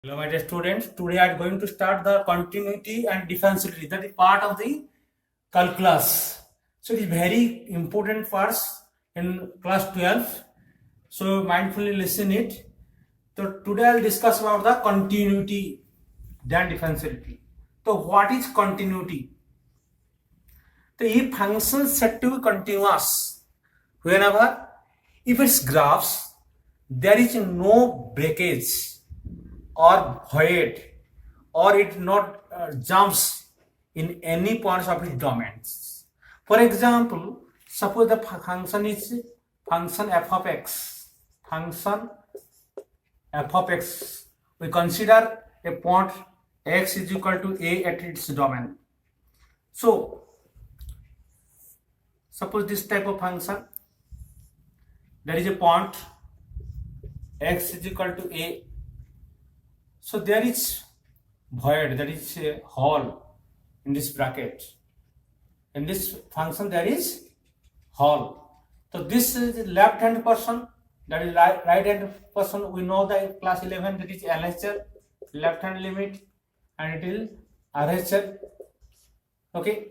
Hello, my dear students. Today I am going to start the continuity and differentiability. That is part of the calculus. So it is very important parts in class 12. So mindfully listen it. So today I will discuss about the continuity then differentiability. So what is continuity? So if function set to be continuous whenever if its graphs there is no breakage or void or it not jumps in any points of its domains. For example, suppose the function is function f of x. Function f of x. We consider a point x is equal to a at its domain. So, suppose this type of function, there is a point x is equal to a. So there is void, that is a hole in this bracket. In this function there is hole. So this is left hand person, that is right hand person. We know the class 11, that is LHL, left hand limit, and it is RHL. Okay.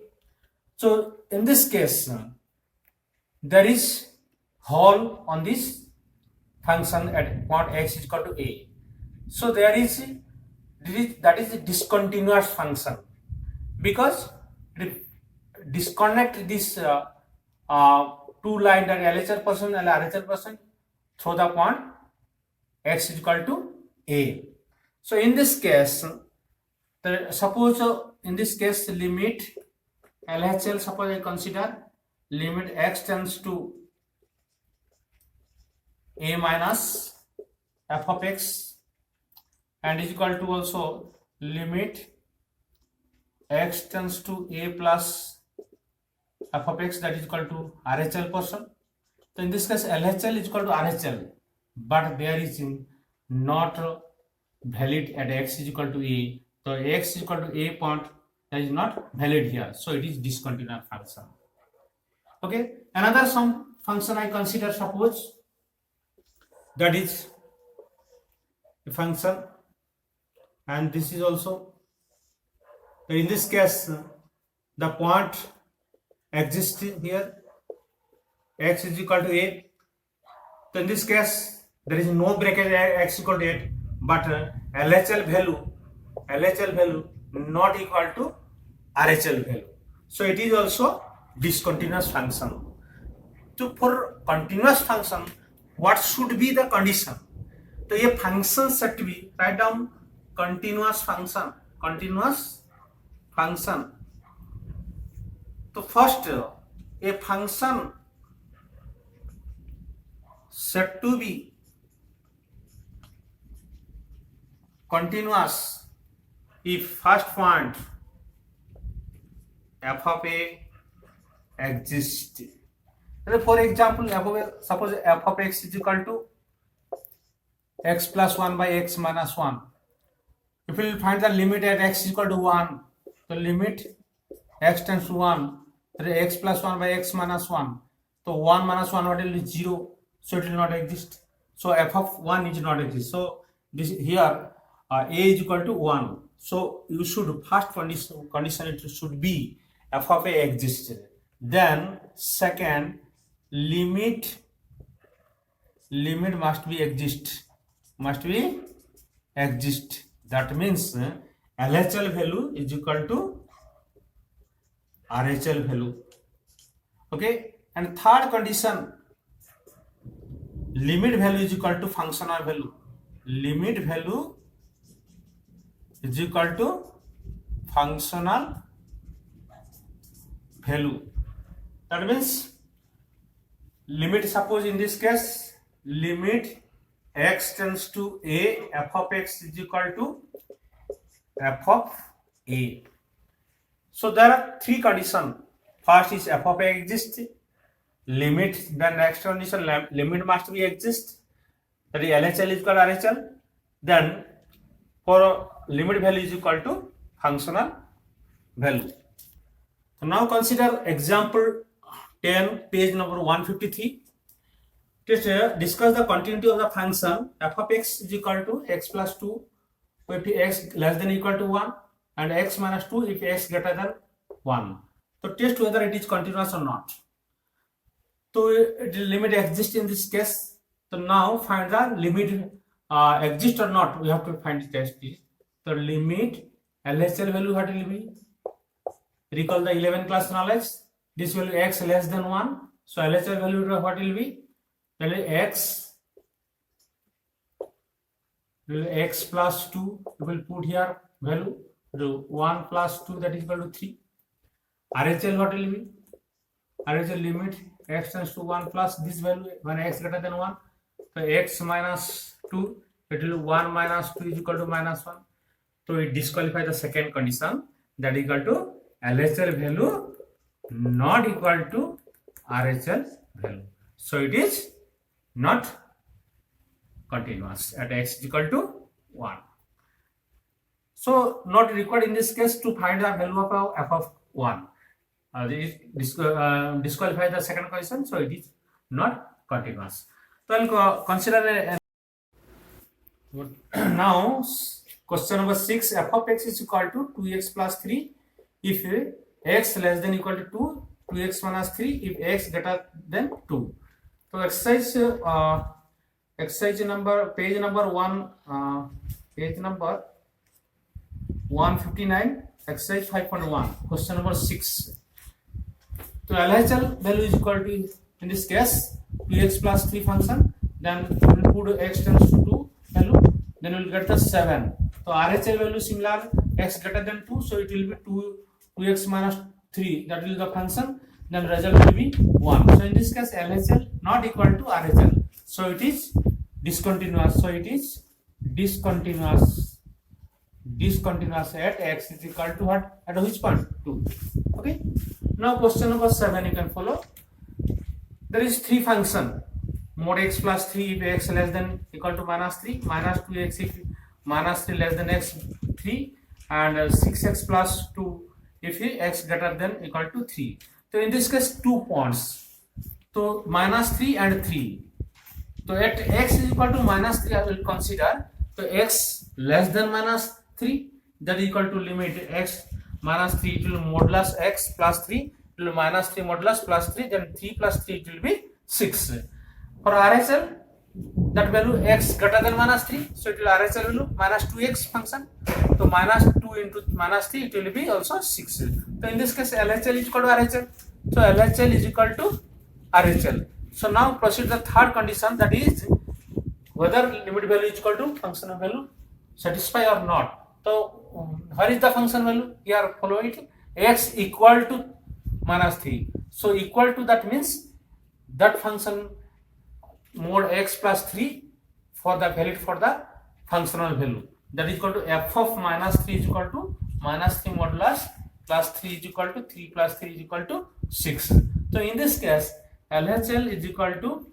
So in this case, there is hole on this function at point x is equal to a. So that is a discontinuous function because disconnect this two line, that LHL person and RHL person through the point x is equal to a. So in this case, suppose in this case limit LHL, suppose I consider limit x tends to a minus f of x and is equal to also limit x tends to a plus f of x, that is equal to RHL person. So in this case LHL is equal to RHL, but there is not valid at x is equal to a. So x is equal to a point, that is not valid here. So it is discontinuous function. Okay, another some function I consider, suppose that is a function, and this is also, in this case the point exists here, x is equal to a. So in this case there is no bracket x equal to 8, but LHL value not equal to RHL value. So it is also discontinuous function. So for continuous function, what should be the condition? So a function set to be, write down continuous function. So first, a function set to be continuous if first point f of a exists. For example, suppose f of x is equal to x plus 1 by x minus 1. If we will find the limit at x is equal to 1, the limit x tends to 1, that is x plus 1 by x minus 1. So 1 minus 1 what will be 0, so it will not exist. So f of 1 is not exist. So this here a is equal to 1. So you should first condition it should be f of a exists. Then second, limit must be exist. That means LHL value is equal to RHL value. Okay, and third condition, limit value is equal to functional value. Limit value is equal to functional value. That means limit, suppose in this case limit x tends to a, f of x is equal to f of a. So there are three conditions. First is f of a exists, limit, then next condition limit must be exist, that is LHL is equal to RHL. Then for limit value is equal to functional value. So now consider example 10, page number 153. Just discuss the continuity of the function f of x is equal to x plus 2 if x less than equal to 1 and x minus 2 if x greater than 1. So test whether it is continuous or not. So the limit exists in this case. So now find the limit exist or not. We have to find the test. So limit LHL value what will be? Recall the 11 class knowledge. This value x less than 1. So LHL value what will be? Value x plus 2. We will put here value 1 plus 2 that is equal to 3. RHL what will be? RHL limit x tends to 1 plus this value when x greater than 1. So x minus 2, it will be 1 minus 2 is equal to minus 1. So it disqualifies the second condition, that is equal to LHL value not equal to RHL value. So it is not continuous at x is equal to 1. So not required in this case to find the value of f of 1. Disqualify the second question, so it is not continuous. So I'll consider now question number 6. F of x is equal to 2x plus 3 if x less than equal to 2, 2x minus 3 if x greater than 2. So exercise number page number 159, exercise 5.1, question number 6. So LHL value is equal to, in this case, 2x plus 3 function, then we will put x tends to 2 value, then we will get the 7. So RHL value similar, x greater than 2, so it will be 2x minus 3, that will be the function, then result will be 1. So in this case LHL not equal to RHL, so it is discontinuous. So it is discontinuous at x is equal to what? At which point? 2. Okay. Now question number 7 you can follow. There is 3 function, mod x plus 3 if x less than equal to minus 3, minus 2x if minus 3 less than x 3, and 6x plus 2 if x greater than equal to 3. So in this case 2 points. So minus 3 and 3. So at x is equal to minus 3 I will consider. So x less than minus 3, that is equal to limit x minus 3, it will modulus x plus 3, it will minus 3 modulus plus 3, then 3 plus 3 it will be 6. For RHL, that value x greater than minus 3, so it will RHL value minus 2x function. So minus 2 into minus 3, it will be also 6. So in this case LHL is equal to RHL. So LHL is equal to RHL. So now proceed the third condition, that is whether limit value is equal to function value satisfy or not. So where is the function value? Here follow it, x equal to minus 3. So equal to, that means that function mod x plus 3 for the valid for the functional value, that is equal to f of minus 3 is equal to minus 3 modulus plus 3 is equal to 3 plus 3 is equal to 6. So in this case LHL is equal to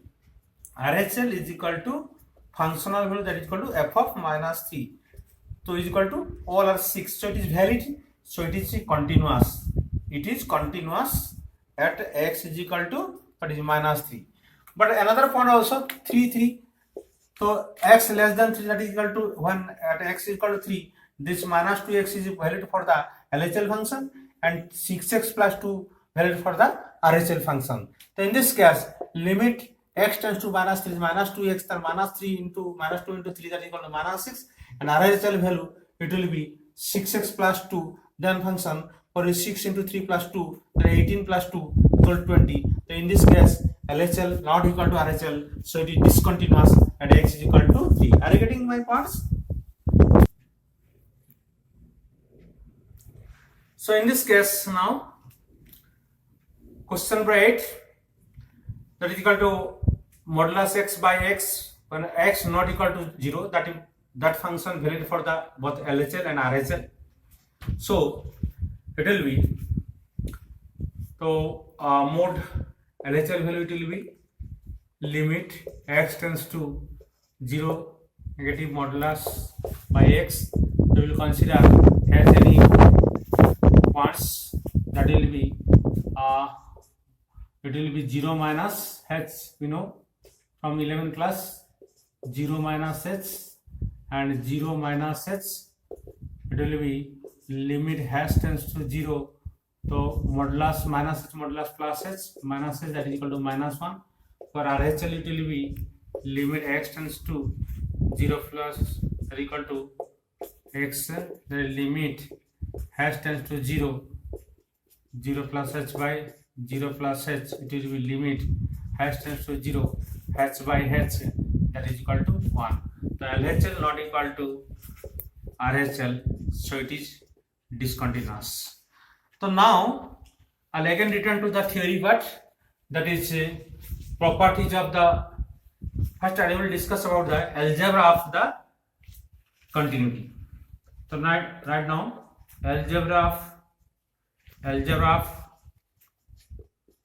RHL is equal to functional value, that is equal to f of minus 3. So is equal to all are 6. So it is valid. So it is continuous. It is continuous at x is equal to, that is minus 3. But another point also 3 3. So x less than 3, that is equal to 1 at x is equal to 3. This minus 2x is valid for the LHL function and 6x plus 2 valid for the RHL function. So in this case limit x tends to minus 3 is minus 2x, then minus 3 into minus 2 into 3, that is equal to minus 6, and RHL value it will be 6x plus 2, then function for 6 into 3 plus 2, then 18 plus 2 equal to 20. So in this case LHL not equal to RHL, so it is discontinuous and x is equal to 3. Are you getting my parts? So in this case now question number 8, that is equal to modulus x by x when x not equal to 0, that function valid for the both LHL and RHL. So it will be, so mod LHL value it will be limit x tends to 0 negative modulus by x. So we will consider as any parts, that will be it will be 0 minus h, we know from 11 class, 0 minus h and 0 minus h it will be limit hash tends to 0. So modulus minus h modulus plus h minus h, that is equal to -1. For RHL it will be limit x tends to 0 plus or equal to x, the limit hash tends to 0, 0 plus h by 0 plus h, it will be limit hash tends to 0, h by h, that is equal to 1. So LHL not equal to RHL, so it is discontinuous. So now I'll again return to the theory part, that is properties of the, first I will discuss about the algebra of the continuity. So right now algebra of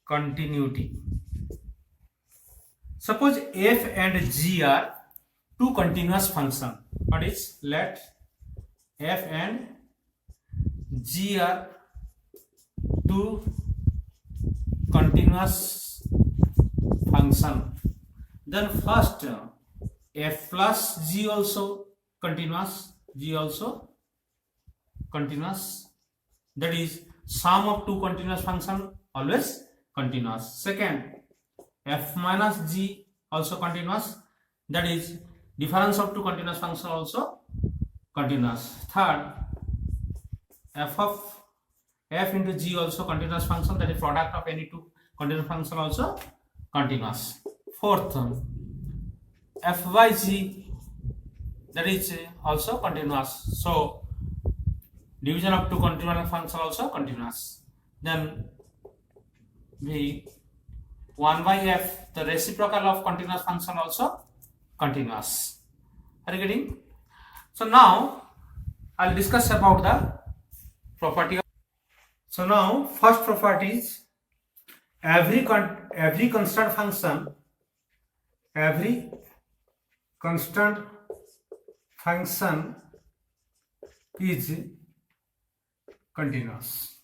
continuity. Suppose f and g are two continuous functions. What is, let f and g are two continuous function. Then first f plus g also continuous, g also continuous, that is sum of two continuous function always continuous. Second, f minus g also continuous, that is difference of two continuous function also continuous. Third, f into g also continuous function, that is product of any two continuous function also continuous. Fourth, f by g, that is also continuous, so division of two continuous function also continuous. Then the 1 by f, the reciprocal of continuous function also continuous. Are you getting? So now I'll discuss about the property of, so now first property is every constant function is continuous.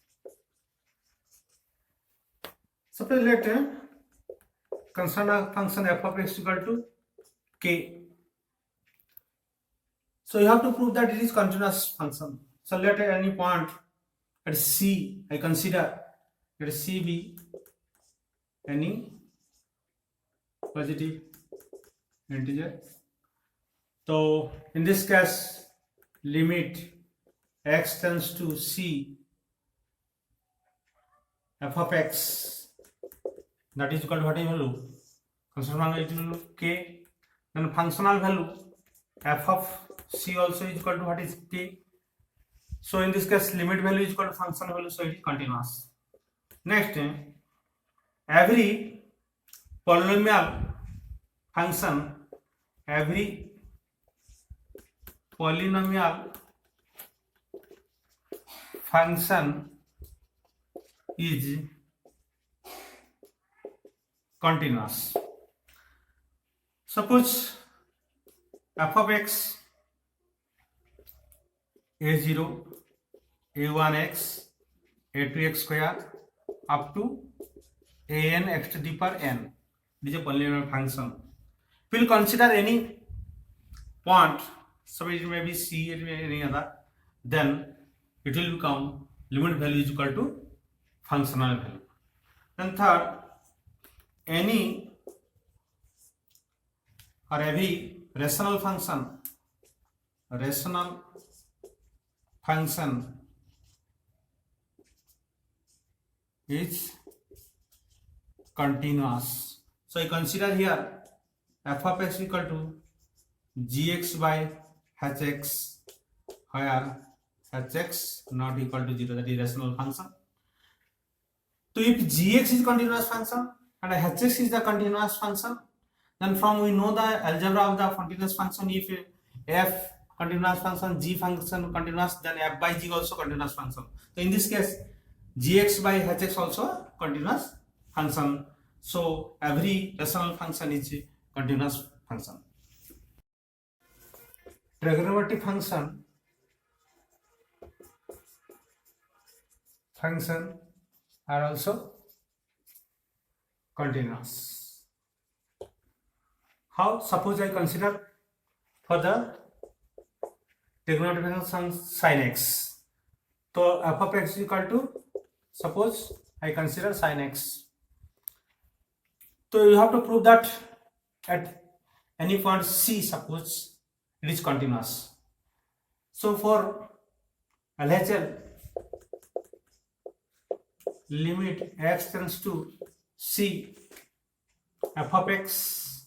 Suppose let constant function f of x equal to k. So you have to prove that it is continuous function. So let any point at c, I consider let c be any positive integer. So in this case, limit x tends to c f of x, that is equal to what value? Constant value is equal to k. Then functional value f of c also is equal to what is k. So in this case, limit value is equal to function value, so it is continuous. Next, every polynomial function is continuous. Suppose f of x a0, a1x, a2x square up to an x to the power n. It is a polynomial function. We will consider any point, so it may be c, it may be any other, then it will become limit value is equal to functional value. Then third, any or every rational function is continuous. So I consider here f of x equal to gx by hx, where hx not equal to 0, that is rational function. So if gx is continuous function and hx is the continuous function, then from we know the algebra of the continuous function, if f continuous function, g function continuous, then f by g also continuous function. So in this case, gx by hx also continuous function. So every rational function is a continuous function. Trigonometric function are also continuous. How? Suppose I consider for the trigonometric function sin x. So f of x is equal to, suppose I consider sin x. So you have to prove that at any point C, suppose it is continuous. So for LHL, limit x tends to C, f of x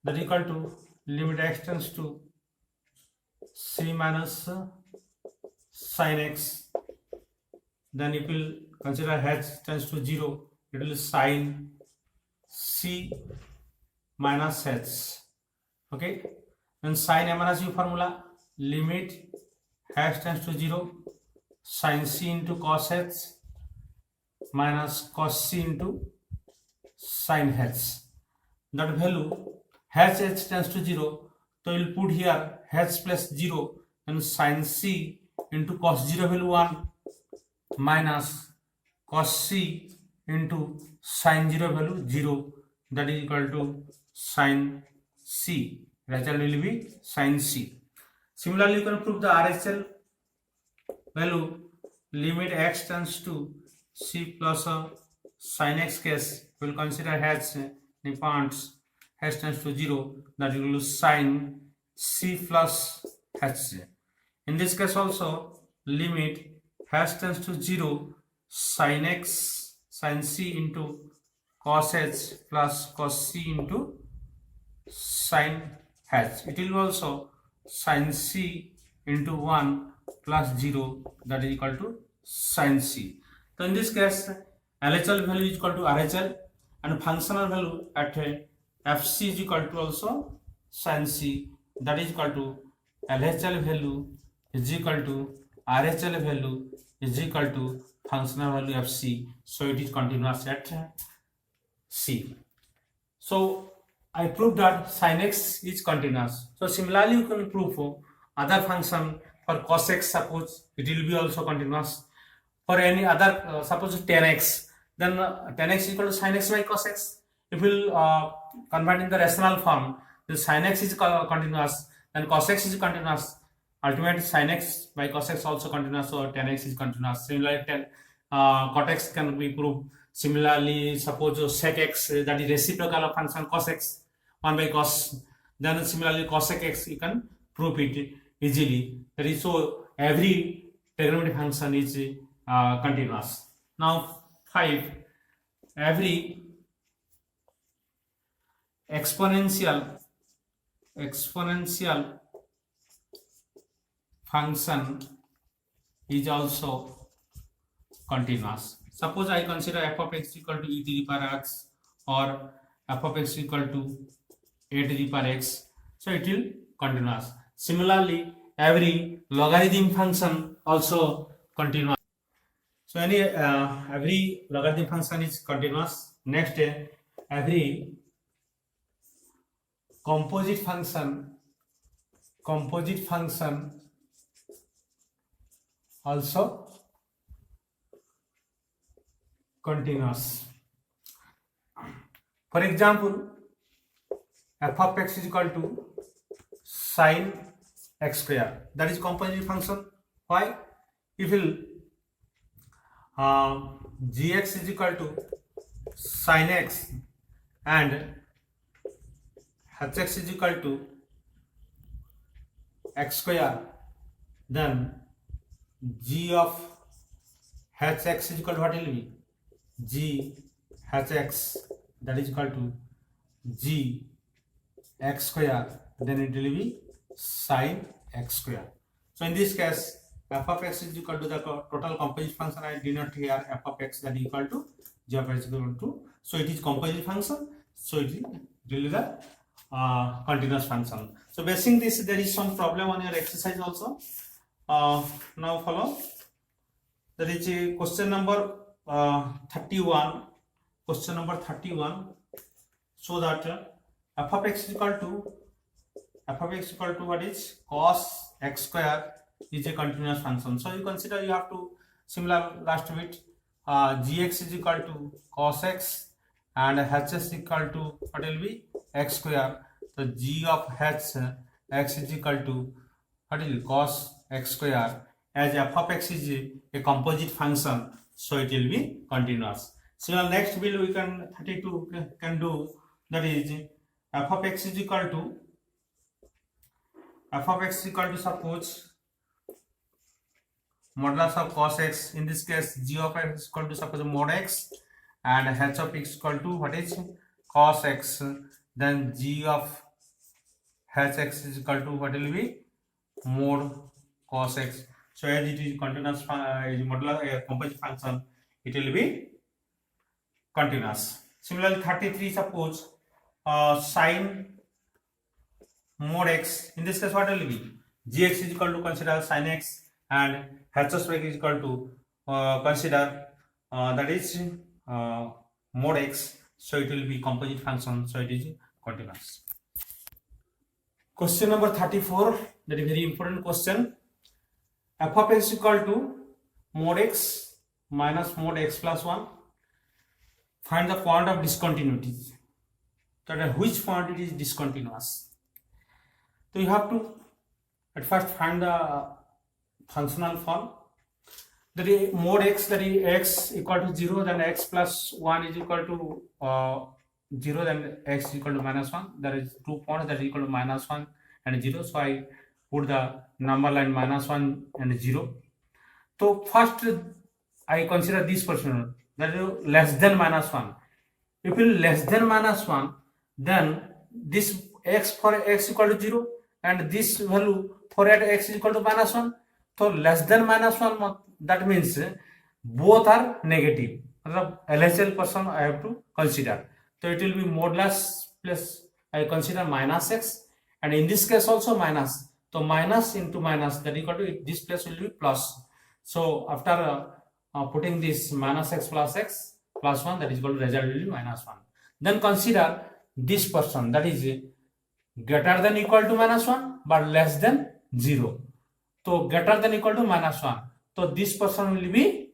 that is equal to limit x tends to C minus sin x. Then if you consider h tends to 0, it will sin C minus h. Okay, then sin a minus u formula, limit h tends to 0, sin c into cos h minus cos c into sin h. That value h tends to 0, so we will put here h plus 0 and sin c into cos 0 value 1 minus cos c into sin 0 value 0, that is equal to sin c. Result will be sin c. Similarly, you can prove the RHL value, limit x tends to c plus sin x case. We will consider h in points h tends to 0, that will sin c plus h. In this case also, limit h tends to 0, sin x sin c into cos h plus cos c into sin h. It will also sin c into 1 plus 0, that is equal to sin c. So in this case, LHL value is equal to RHL, and functional value at fc is equal to also sin c, that is equal to LHL value is equal to RHL value is equal to functional value fc. So it is continuous at c. So I proved that sin x is continuous. So similarly, you can prove for other function. For cos x, suppose it will be also continuous. For any other, suppose tan x, then tan x is equal to sin x by cos x. If we will convert in the rational form, the sin x is continuous, then cos x is continuous. Ultimately, sin x by cos x also continuous, so tan x is continuous. Similarly, cot x can be proved. Similarly, suppose sec x, that is reciprocal of function cos x, 1 by cos. Then similarly, cosec x, you can prove it easily. That is, so every trigonometric function is continuous. Now 5, every exponential function is also continuous. Suppose I consider f of x equal to e to the power x, or f of x equal to a to the power x, so it will continuous. Similarly, every logarithm function also continuous. So every logarithm function is continuous. Next, every composite function also continuous. For example, f of x is equal to sin x square, that is composite function. Why? If gx is equal to sin x and hx is equal to x square, then g of hx is equal to what will be? G hx, that is equal to g x square, then it will be sin x square. So in this case, f of x is equal to the total composite function. I denote here f of x, that is equal to g of x is equal to, so it is composite function, so it is really the continuous function. So basing this, there is some problem on your exercise also. Now follow, there is a question number 31. Question number 31. So that f of x is equal to what is cos x square is a continuous function. So you consider, you have to similar last bit, gx is equal to cos x and h is equal to what will be x square. So g of h x is equal to what is it? Cos x square. As f of x is a composite function, so it will be continuous. So next bill we can 32 can do, that is f of x is equal to suppose modulus of cos x, in this case g of x is equal to suppose mod x, and h of x is equal to what is cos x, then g of hx is equal to what will be mod cos x. So as it is continuous modular composite function, it will be continuous. Similarly 33, suppose sin mod x, in this case what will be gx is equal to consider sin x, and h of x is equal to consider that is mod x, so it will be composite function, so it is continuous. Question number 34, that is very important question. F of x equal to mod x minus mod x plus 1. Find the point of discontinuity. That at which point it is discontinuous. So you have to at first find the functional form. That is mod x, that is x equal to 0, then x plus 1 is equal to 0, then x is equal to minus 1. There is 2 points that is equal to minus 1 and 0. So I put the number line minus 1 and 0. So first I consider this portion, that is less than minus 1. If it is less than minus 1, then this x for x equal to 0 and this value for at x is equal to minus 1. So less than minus 1, that means both are negative. LHL person I have to consider. So it will be modulus plus I consider minus x, and in this case also minus. So minus into minus, that equal to this place will be plus. So after putting this minus x plus 1, that is equal to result will be minus 1. Then consider this person, that is greater than equal to minus 1 but less than 0. So greater than equal to minus 1. So this person will be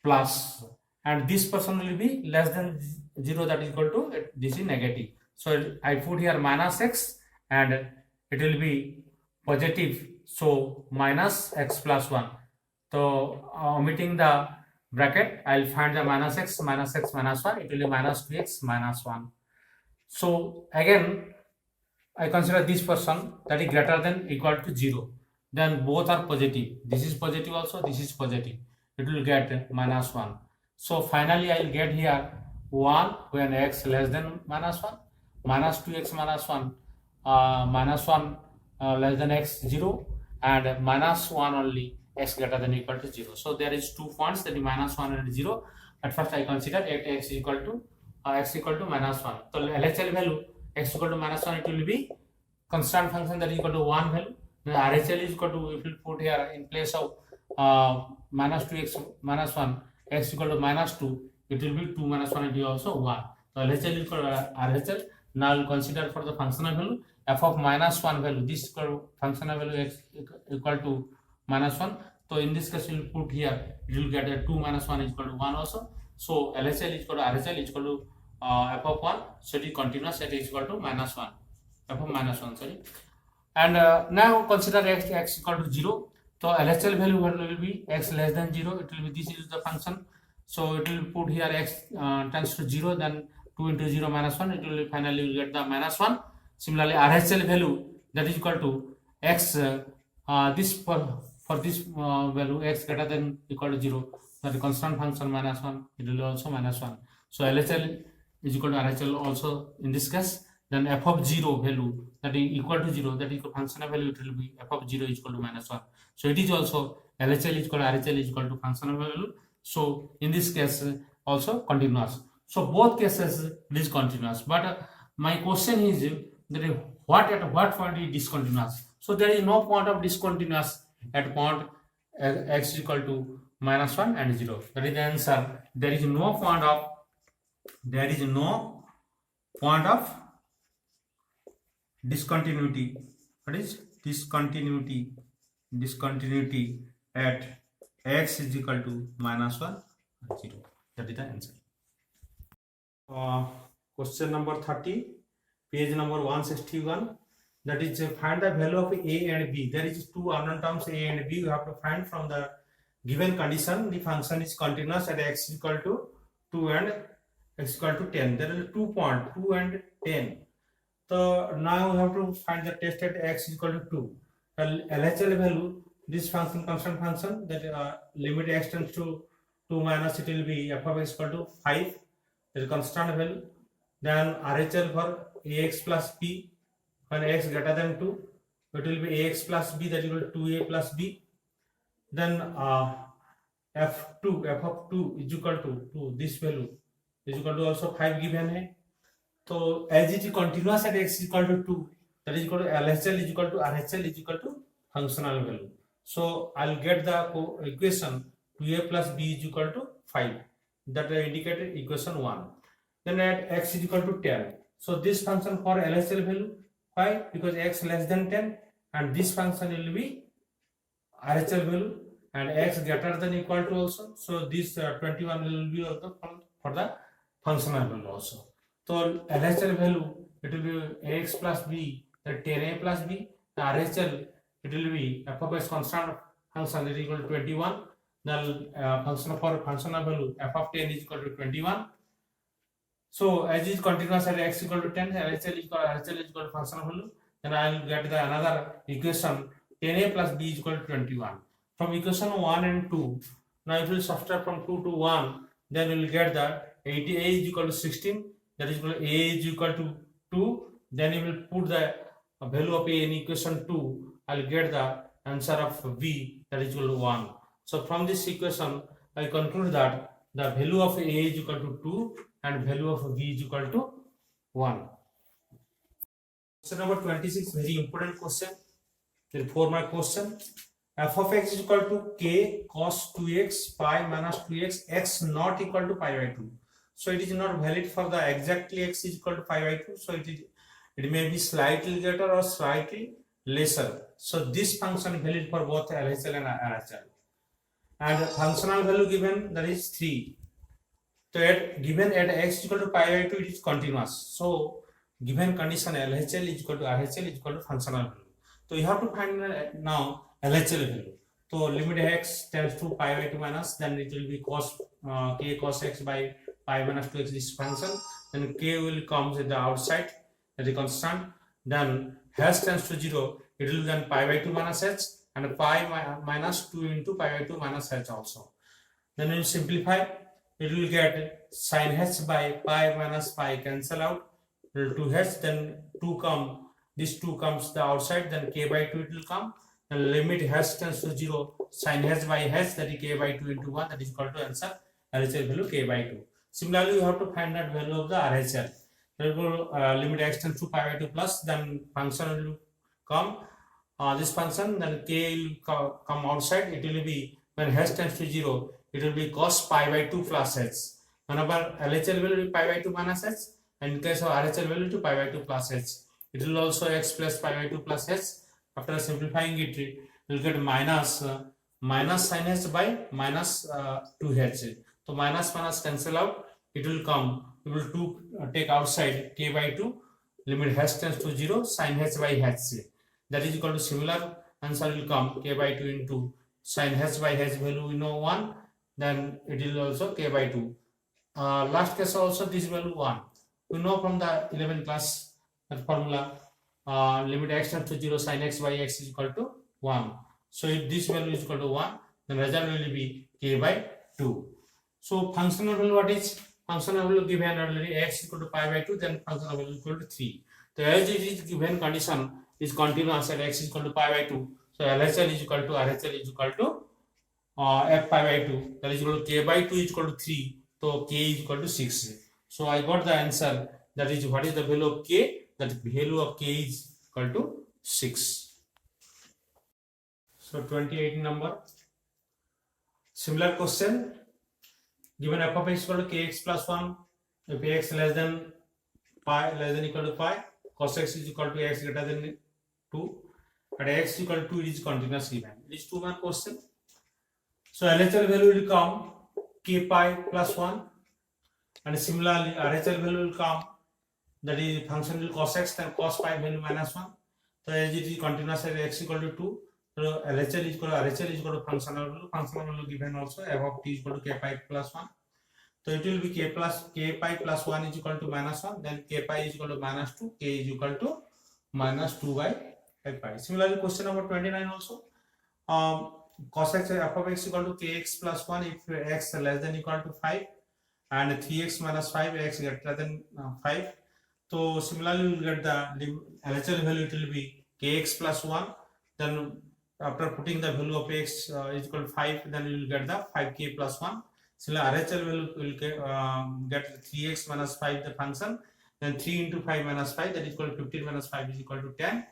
plus and this person will be less than 0, that is equal to this is negative. So I put here minus x and it will be positive. So minus x plus 1. So omitting the bracket, I will find the minus x minus 1. It will be minus 2x minus 1. So again I consider this person, that is greater than equal to 0. Then both are positive. This is positive also, this is positive. It will get minus 1. So finally I will get here 1 when x less than minus 1, minus 2x minus 1, minus 1 less than x 0, and minus 1 only x greater than equal to 0. So there is 2 points, that is minus 1 and 0. At first I consider x equal to minus 1. So LHL value x equal to minus 1, it will be constant function that is equal to 1 value. The RHL is equal to, if you put here in place of minus 2x minus 1, x equal to minus 2, it will be 2 minus 1, it is also 1. So LHL is equal to RHL. Now we'll consider for the functional value f of minus 1 value, this functional value x equal to minus 1. So in this case we'll put here, it will get a 2 minus 1 is equal to 1 also. So LHL is equal to RHL is equal to f of 1, so it is continuous, it is equal to minus 1, f of minus 1, sorry. And now consider x equal to 0. So LHL value will be x less than 0, it will be, this is the function. So it will put here x tends to 0, then 2 into 0 minus 1, it will finally get the minus 1. Similarly RHL value, that is equal to x, this for this value x greater than equal to 0, that constant function minus 1, it will also minus 1. So LHL is equal to RHL also in this case. Then f of 0 value, that is equal to 0, that is functional value, it will be f of 0 is equal to minus 1. So it is also LHL is equal to RHL is equal to functional value. So in this case also continuous. So both cases it is continuous. But my question is that at what point is discontinuous? So there is no point of discontinuous at point x is equal to minus 1 and 0. That is the answer. There is no point of discontinuity. What is discontinuity at x is equal to minus 1 and 0. That is the answer. Question number 30, page number 161. that is find the value of a and b. There is two unknown terms a and b. You have to find from the given condition. The function is continuous at x is equal to 2 and x is equal to 10. There is 2 point 2 and 10. So now we have to find the test at x is equal to 2. LHL value, this function constant function, that limit x tends to 2 minus, it will be f of x equal to 5, that is constant value. Then RHL for ax plus b, when x greater than 2, it will be ax plus b, that is equal to 2a plus b. Then f of 2 is equal to this value is equal to also 5 given hai. So as it is continuous at x is equal to 2, that is equal to LHL is equal to RHL is equal to functional value. So I'll get the equation 2a plus b is equal to 5, that I indicated equation 1. Then at x is equal to 10. So this function for LHL value, why? Because x less than 10, and this function will be RHL value, and x greater than equal to also. So this 21 will be also for the functional value also. So LHL value, it will be ax plus b, that 10a plus b. The RHL, it will be f of x constant function is equal to 21. The function for functional value f of 10 is equal to 21. So as is continuous at x equal to 10, RHL is equal to functional value. Then I will get the another equation 10a plus b is equal to 21. From equation 1 and 2, now if we subtract from 2 to 1, then we will get that 80a is equal to 16, that is equal to a is equal to 2. Then you will put the value of a in equation 2, I will get the answer of b, that is equal to 1. So from this equation, I conclude that the value of a is equal to 2 and value of b is equal to 1. Question number 26, very important question. The 4-mark question. F of x is equal to k cos 2x pi minus 2x, x not equal to pi by 2. So it is not valid for the exactly x is equal to pi by 2. So it may be slightly greater or slightly lesser. So this function valid for both LHL and RHL. And functional value given, that is 3. So given at x is equal to pi by 2, it is continuous. So given condition LHL is equal to RHL is equal to functional value. So you have to find now LHL value. So limit x tends to pi by 2 minus, then it will be cos k cos x by pi minus 2x this function. Then k will come at the outside, that is constant. Then h tends to 0, it will then pi by 2 minus h, and pi minus 2 into pi by 2 minus h also. Then we will simplify, it will get sin h by pi minus pi cancel out, 2h, then 2 come, this 2 comes the outside, then k by 2 it will come, and limit h tends to 0, sin h by h, that is k by 2 into 1, that is equal to answer LHL value k by 2. Similarly, you have to find that value of the RHL. Therefore, limit x tends to pi by 2 plus, then function will come, this function, then k will come outside, it will be, when h tends to 0, it will be cos pi by 2 plus h. Whenever LHL will be pi by 2 minus h, and in case of RHL value to pi by 2 plus h, it will also x plus pi by 2 plus h. After simplifying it, you will get minus sin h by minus 2h. So minus cancel out, it will come, we will take outside k by 2, limit h tends to 0, sin h by h, that is equal to similar answer will come k by 2 into sin h by h value we know 1, then it will also k by 2. Last case also this value 1. We know from the 11th class that formula, limit x tends to 0, sin x by x is equal to 1. So if this value is equal to 1, then result will be k by 2. So functional value, what is functional value given already, x equal to pi by 2, then functional value equal to 3. So as it is given condition is continuous and x is equal to pi by 2, so LHL is equal to RHL is equal to f pi by 2, that is equal to k by 2 is equal to 3, so k is equal to 6. So I got the answer, that is what is the value of k, that value of k is equal to 6. So 28 number, similar question, given f of x equal to kx plus 1, if x less than pi, less than equal to pi, cos x is equal to x greater than 2, at x equal to 2 it is continuous given. It is 2-mark question. So LHL value will come k pi plus 1, and similarly RHL value will come, that is function will cos x, then cos pi value minus 1, So as it is continuous at x equal to 2, so LHL is equal to RHL is equal to functional value given also f of t is equal to k pi plus 1. So it will be k pi plus 1 is equal to minus 1, then k pi is equal to minus 2, k is equal to minus 2 by pi. Similarly, question number 29 also. Cos x f of x equal to kx plus 1 if x less than equal to 5 and 3x minus 5 x greater than 5. So similarly, we will get the LHL value, it will be kx plus 1. Then after putting the value of x is equal to 5, then you will get the 5k plus 1. Similarly, RHL will get 3x minus 5 the function. Then 3 into 5 minus 5, that is equal to 15 minus 5 is equal to 10.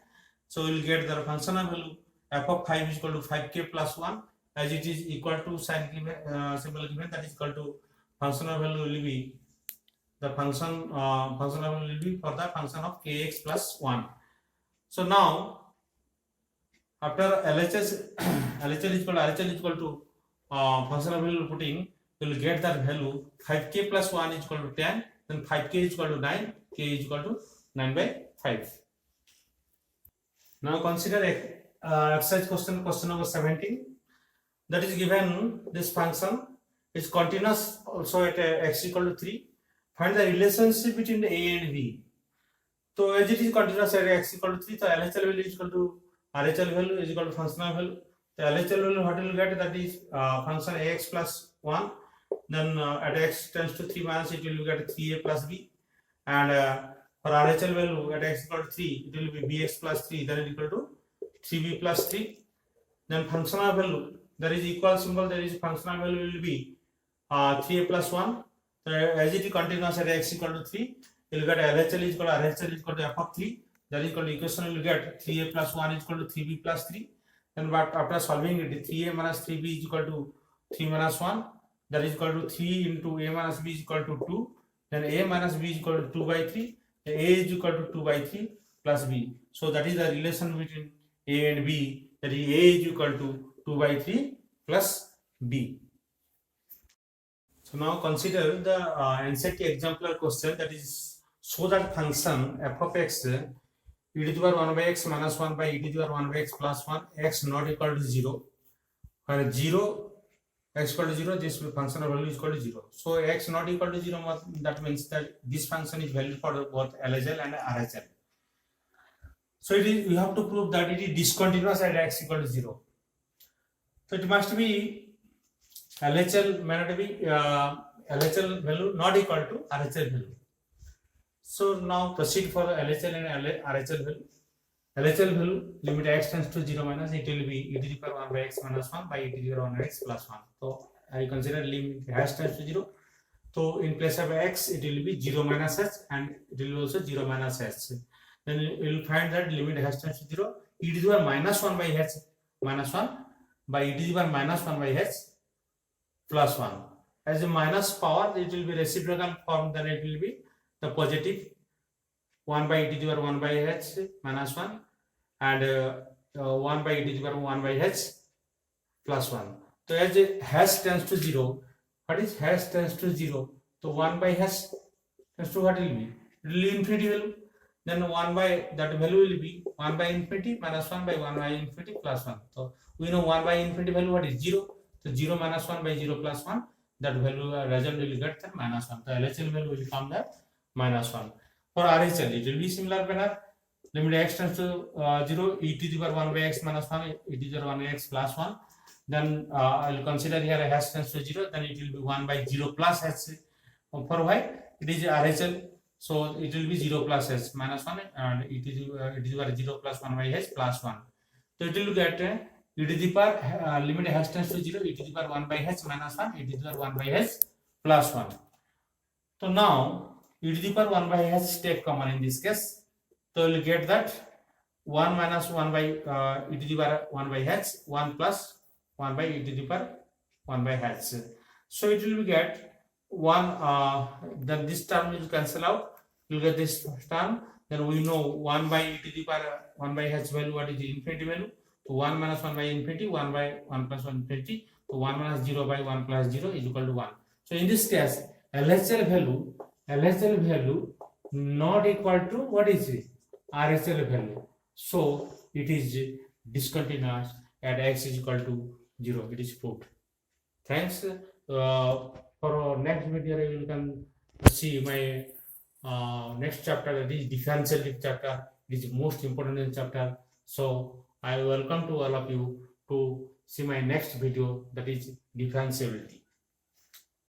So we will get the functional value f of 5 is equal to 5k plus 1, as it is equal to sign given, symbol given, that is equal to functional value will be the functional value will be for the function of kx plus 1. So now after LHL is equal to functional value putting, you will get that value 5k plus 1 is equal to 10, then 5k is equal to 9, k is equal to 9 by 5. Now consider exercise question number 17. That is given this function is continuous also at x equal to 3. Find the relationship between the a and b. So as it is continuous at x equal to 3, so LHL value is equal to RHL value is equal to functional value. The LHL value what you will get, that is function ax plus 1. Then at x tends to 3 minus, it will get 3a plus b. And for RHL value at x equal to 3, it will be bx plus 3, that is equal to 3b plus 3. Then functional value, there is equal symbol, there is functional value will be 3a plus 1. So as it is continuous at x equal to 3, you will get LHL is equal to RHL is equal to f of 3. That is equal to equation, you will get 3a plus 1 is equal to 3b plus 3. Then but after solving it, 3a minus 3b is equal to 3 minus 1. That is equal to 3 into a minus b is equal to 2. Then a minus b is equal to 2 by 3. A is equal to 2 by 3 plus b. So that is the relation between a and b. That is a is equal to 2 by 3 plus b. So now consider the NCERT exemplar question, that is show that function f of x e to the power 1 by x minus 1 by e to the power 1 by x plus 1 x not equal to 0. Where 0 x equal to 0, this function value is equal to 0. So x not equal to 0, that means that this function is valid for both LHL and RHL. So it is, we have to prove that it is discontinuous at x equal to 0. So it must be LHL may not be LHL value not equal to RHL value. So now proceed for LHL and RHL value. LHL value limit x tends to 0 minus, it will be e to the power 1 by x minus 1 by e to the power 1 by x plus 1. So I consider limit h tends to 0. So in place of x, it will be 0 minus h and it will be also 0 minus h. Then you will find that limit h tends to 0, e to the power minus 1 by h minus 1 by e to the power minus 1 by h plus 1. As a minus power, it will be reciprocal form, then it will be the positive 1 by e to the power 1 by h minus 1 and 1 by e to the power 1 by h plus 1. So as h tends to 0, what is h tends to 0? So 1 by h tends to what will be? It will be infinity value. Then 1 by that value will be 1 by infinity minus 1 by 1 by infinity plus 1. So we know 1 by infinity value what is 0. So 0 minus 1 by 0 plus 1, that value result will get the minus 1. The LHL value will become the minus 1. For RHL, it will be similar manner. Limit x tends to 0, e to the power 1 by x minus 1, e to the power 1 by x plus 1. Then I will consider here h tends to 0, then it will be 1 by 0 plus h. For y, it is RHL, so it will be 0 plus h minus 1 and e to the power 0 plus 1 by h plus 1. So it will get e to the power limit h tends to 0, e to the power 1 by h minus 1, e to the power 1 by h plus 1. So now e to the power 1 by h take common in this case. So we will get that 1 minus 1 by e to the power 1 by h, 1 plus 1 by e to the power 1 by h. So it will get 1, then this term will cancel out, you will get this term. Then we know 1 by e to the power 1 by h value, what is the infinity value? So 1 minus 1 by infinity, 1 by 1 plus 1 infinity. So 1 minus 0 by 1 plus 0 is equal to 1. So in this case, LHL value not equal to what is it? RHL value. So it is discontinuous at x is equal to 0. It is proved. Thanks. For our next video, you can see my next chapter, that is differential chapter. It is most important chapter. So I welcome to all of you to see my next video, that is differentiability.